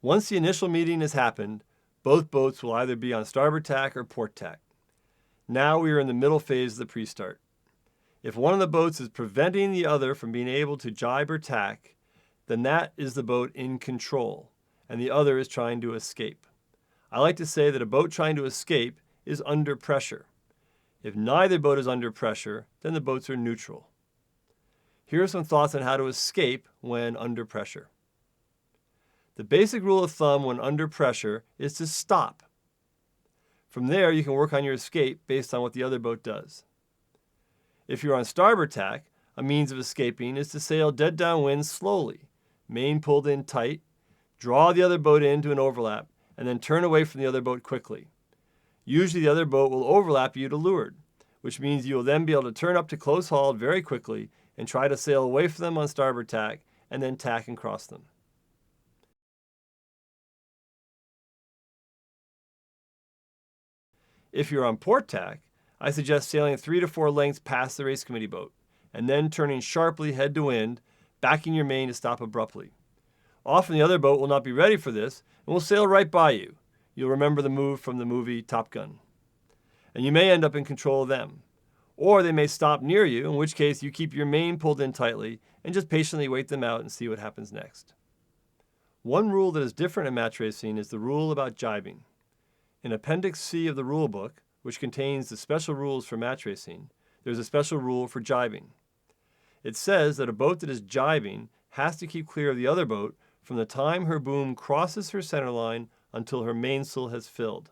Once the initial meeting has happened, both boats will either be on starboard tack or port tack. Now we are in the middle phase of the pre-start. If one of the boats is preventing the other from being able to jibe or tack, then that is the boat in control, and the other is trying to escape. I like to say that a boat trying to escape is under pressure. If neither boat is under pressure, then the boats are neutral. Here are some thoughts on how to escape when under pressure. The basic rule of thumb when under pressure is to stop. From there, you can work on your escape based on what the other boat does. If you're on starboard tack, a means of escaping is to sail dead downwind slowly, main pulled in tight, draw the other boat into an overlap, and then turn away from the other boat quickly. Usually the other boat will overlap you to leeward, which means you will then be able to turn up to close haul very quickly and try to sail away from them on starboard tack and then tack and cross them. If you're on port tack, I suggest sailing 3 to 4 lengths past the race committee boat and then turning sharply head to wind, backing your main to stop abruptly. Often the other boat will not be ready for this and will sail right by you. You'll remember the move from the movie Top Gun. And you may end up in control of them. Or they may stop near you, in which case you keep your main pulled in tightly and just patiently wait them out and see what happens next. One rule that is different in match racing is the rule about jibing. In Appendix C of the rule book, which contains the special rules for match racing, there's a special rule for jibing. It says that a boat that is jibing has to keep clear of the other boat from the time her boom crosses her center line until her mainsail has filled.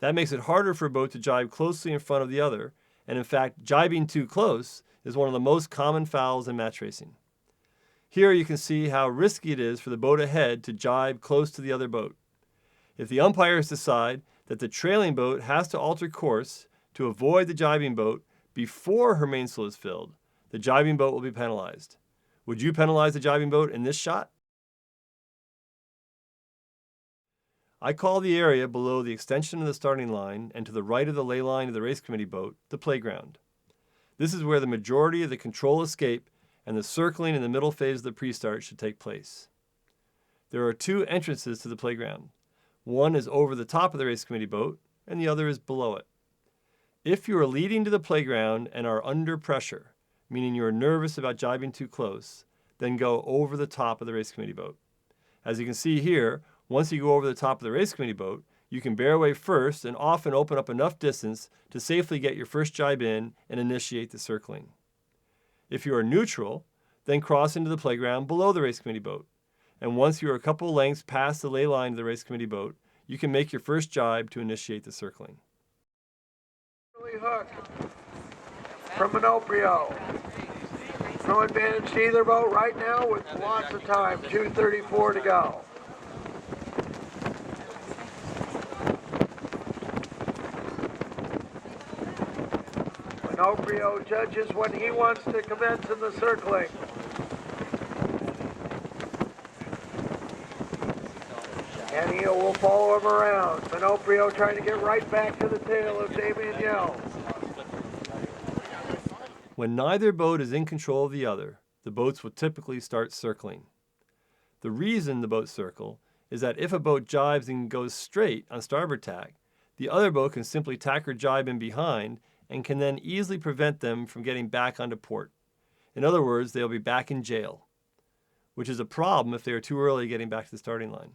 That makes it harder for a boat to jibe closely in front of the other, and in fact, jibing too close is one of the most common fouls in match racing. Here you can see how risky it is for the boat ahead to jibe close to the other boat. If the umpires decide that the trailing boat has to alter course to avoid the jibing boat before her mainsail is filled, the jibing boat will be penalized. Would you penalize the jibing boat in this shot? I call the area below the extension of the starting line and to the right of the ley line of the race committee boat the playground. This is where the majority of the control escape and the circling in the middle phase of the pre-start should take place. There are 2 entrances to the playground. One is over the top of the race committee boat, and the other is below it. If you are leading to the playground and are under pressure, meaning you are nervous about jibing too close, then go over the top of the race committee boat. As you can see here, once you go over the top of the race committee boat, you can bear away first and often open up enough distance to safely get your first jibe in and initiate the circling. If you are neutral, then cross into the playground below the race committee boat. And once you are a couple lengths past the ley line of the race committee boat, you can make your first jibe to initiate the circling. Hook from Minoprio. No advantage to either boat right now with lots of time, 2:34 to go. Minoprio judges when he wants to commence in the circling. And he will follow him around. Minoprio trying to get right back to the tail of Damien Yell. When neither boat is in control of the other, the boats will typically start circling. The reason the boats circle is that if a boat jibes and goes straight on starboard tack, the other boat can simply tack or jibe in behind and can then easily prevent them from getting back onto port. In other words, they'll be back in jail, which is a problem if they are too early getting back to the starting line.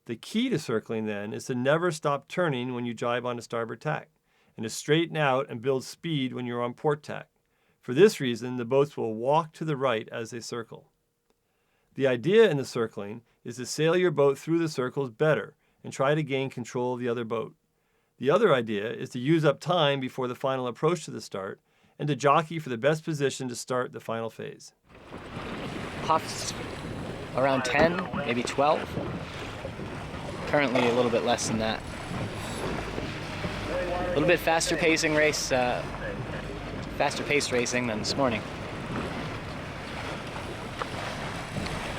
The key to circling then is to never stop turning when you jibe onto starboard tack, and to straighten out and build speed when you're on port tack. For this reason, the boats will walk to the right as they circle. The idea in the circling is to sail your boat through the circles better and try to gain control of the other boat. The other idea is to use up time before the final approach to the start and to jockey for the best position to start the final phase. Puffs around 10, maybe 12. Currently a little bit less than that. A little bit faster paced racing than this morning.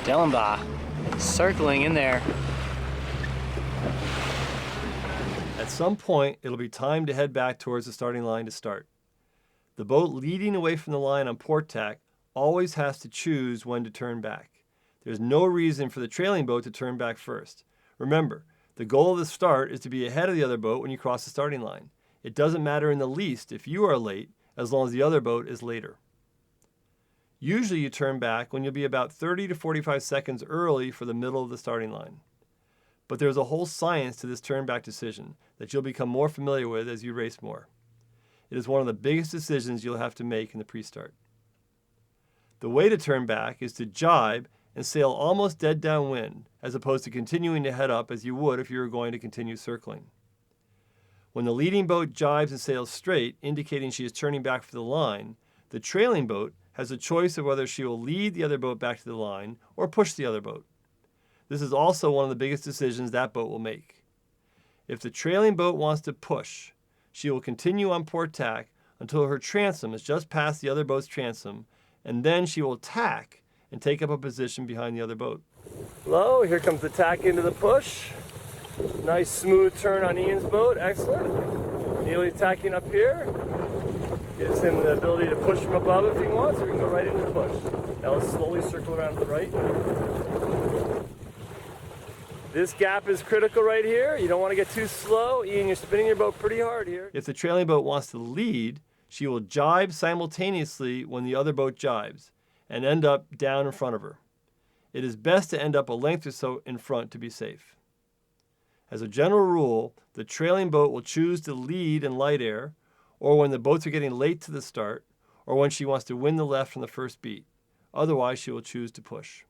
Dellenbaugh circling in there. At some point, it'll be time to head back towards the starting line to start. The boat leading away from the line on port tack always has to choose when to turn back. There's no reason for the trailing boat to turn back first. Remember, the goal of the start is to be ahead of the other boat when you cross the starting line. It doesn't matter in the least if you are late, as long as the other boat is later. Usually you turn back when you'll be about 30 to 45 seconds early for the middle of the starting line. But there's a whole science to this turn back decision that you'll become more familiar with as you race more. It is one of the biggest decisions you'll have to make in the pre-start. The way to turn back is to jibe and sail almost dead downwind, as opposed to continuing to head up as you would if you were going to continue circling. When the leading boat jibes and sails straight, indicating she is turning back for the line, the trailing boat has a choice of whether she will lead the other boat back to the line or push the other boat. This is also one of the biggest decisions that boat will make. If the trailing boat wants to push, she will continue on port tack until her transom is just past the other boat's transom, and then she will tack and take up a position behind the other boat. Hello, here comes the tack into the push. Nice smooth turn on Ian's boat, excellent. Neely's tacking up here. Gives him the ability to push from above if he wants, or he can go right into the push. Now let's slowly circle around to the right. This gap is critical right here. You don't want to get too slow. Ian, you're spinning your boat pretty hard here. If the trailing boat wants to lead, she will jibe simultaneously when the other boat jibes and end up down in front of her. It is best to end up a length or so in front to be safe. As a general rule, the trailing boat will choose to lead in light air, or when the boats are getting late to the start, or when she wants to win the left from the first beat. Otherwise, she will choose to push.